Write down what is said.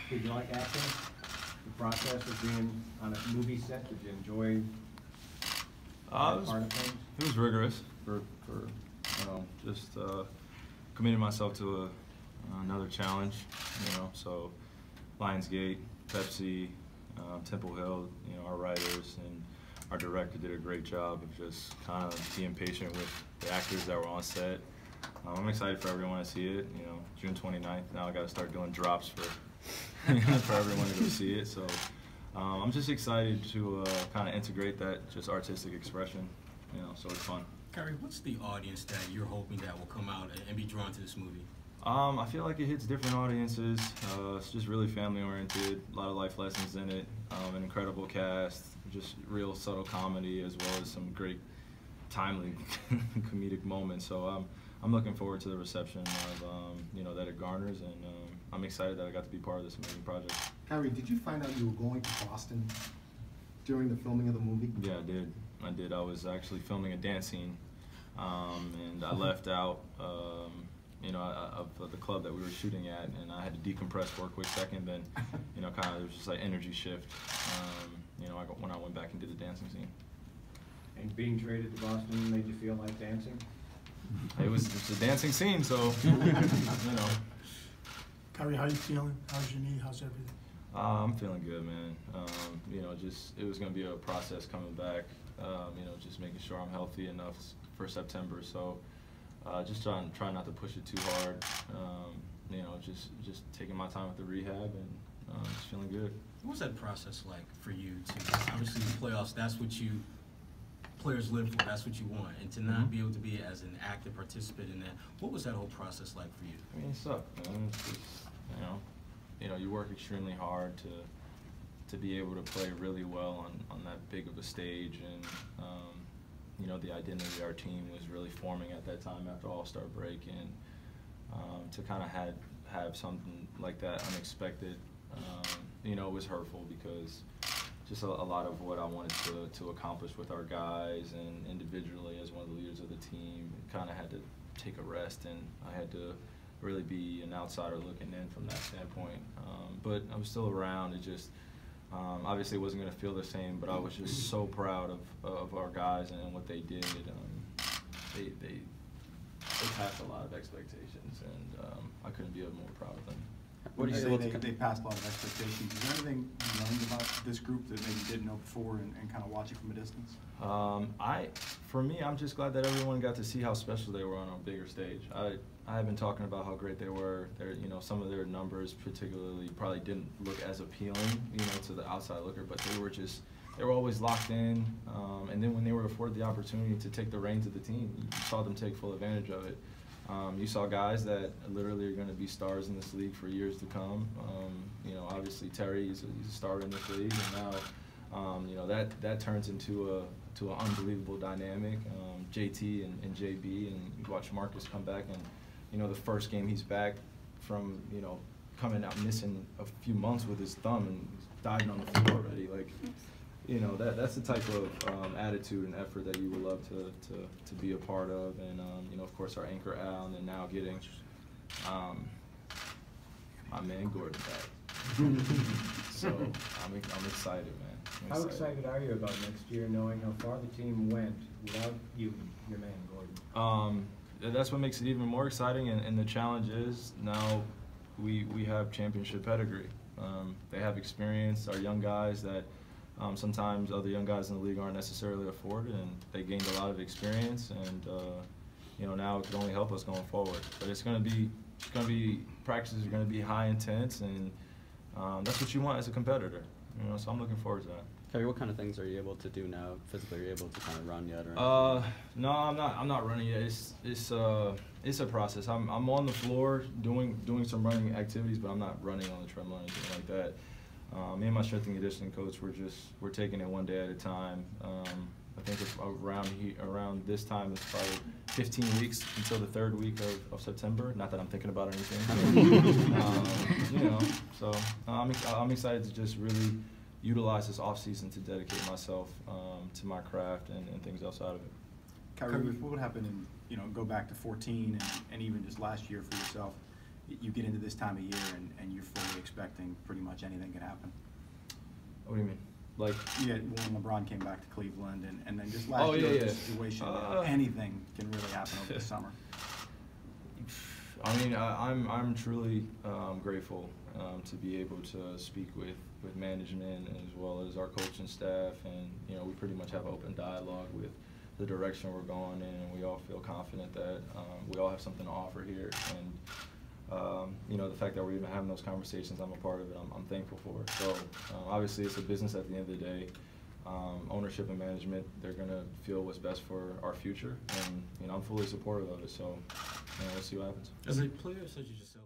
Did you like acting? The process of being on a movie set, did you enjoy that part of things? It was rigorous for just committing myself to another challenge, so Lionsgate, Pepsi, Temple Hill, our writers and our director did a great job of just kind of being patient with the actors that were on set. I'm excited for everyone to see it. June 29th. Now I got to start doing drops for for everyone to go see it. So I'm just excited to kind of integrate that just artistic expression. So it's fun. Kyrie, what's the audience that you're hoping that will come out and be drawn to this movie? I feel like it hits different audiences. It's just really family-oriented, a lot of life lessons in it, an incredible cast, just real subtle comedy as well as some great timely comedic moments. So I'm looking forward to the reception of that it garners, and I'm excited that I got to be part of this amazing project. Kyrie, did you find out you were going to Boston during the filming of the movie? Yeah, I did. I was actually filming a dance scene, and I left out of the club that we were shooting at, and I had to decompress for a quick second. Then, kind of there was just like energy shift. When I went back and did the dancing scene. And being traded to Boston made you feel like dancing? It's a dancing scene, so Kyrie, how you feeling? How's your knee? How's everything? I'm feeling good, man. It was gonna be a process coming back. Just making sure I'm healthy enough for September. So. Just trying not to push it too hard. Just taking my time with the rehab and just feeling good. What was that process like for you? Obviously, the playoffs, that's what players live for. That's what you want, and to not be able to be as an active participant in that. What was that whole process like for you? I mean, it sucked, man. It's just, you work extremely hard to be able to play really well on that big of a stage, and the identity of our team was really forming at that time after All-Star break, and to kind of have something like that unexpected, was hurtful because just a lot of what I wanted to accomplish with our guys and individually as one of the leaders of the team kind of had to take a rest, and I had to really be an outsider looking in from that standpoint. But I was still around. It just obviously it wasn't going to feel the same, but I was just so proud of our guys and what they did. They passed a lot of expectations, and I couldn't be more proud of them. What do you say they passed a lot of expectations? Is there anything you learned about this group that maybe you didn't know before and kind of watch it from a distance? For me, I'm just glad that everyone got to see how special they were on a bigger stage. I have been talking about how great they were. Some of their numbers particularly probably didn't look as appealing, to the outside looker, but they were always locked in. And then when they were afforded the opportunity to take the reins of the team, you saw them take full advantage of it. You saw guys that literally are going to be stars in this league for years to come. Obviously Terry is a star in this league, and now that turns into an unbelievable dynamic. JT and JB, and you watch Marcus come back, and the first game he's back from coming out missing a few months with his thumb and he's diving on the floor already. Like, that's the type of attitude and effort that you would love to be a part of, and of course our anchor Al, and then now getting my man Gordon back. So I'm excited, man. How excited are you about next year, knowing how far the team went without you, your man Gordon? That's what makes it even more exciting, and the challenge is now we have championship pedigree. They have experience, our young guys that sometimes other young guys in the league aren't necessarily afforded, and they gained a lot of experience, and now it can only help us going forward. But it's going to be practices are going to be high intense, and that's what you want as a competitor. So I'm looking forward to that. Kyrie, what kind of things are you able to do now physically? Are you able to kind of run yet? Or no, I'm not running yet. It's a process. I'm on the floor doing some running activities, but I'm not running on the treadmill or anything like that. Me and my strength and conditioning coach, we're taking it one day at a time. I think it's around this time, it's probably 15 weeks until the 3rd week of September. Not that I'm thinking about anything. So I'm excited to just really utilize this off season to dedicate myself to my craft and things outside of it. Kyrie, what would happen in, go back to 14 and even just last year for yourself, you get into this time of year and you're fully expecting pretty much anything can happen? What do you mean? Like, Yeah, when LeBron came back to Cleveland, and then just last Oh, year, yeah, the yeah. situation, anything can really happen over the summer. I mean, I'm truly grateful to be able to speak with management as well as our coaching staff, and you know, we pretty much have open dialogue with the direction we're going in, and we all feel confident that we all have something to offer here. And you know, the fact that we're even having those conversations, I'm a part of it. I'm thankful for it. So obviously, it's a business at the end of the day. Ownership and management, they're gonna feel what's best for our future, and you know, I'm fully supportive of it. So you know, we'll see what happens. As a player such as yourself.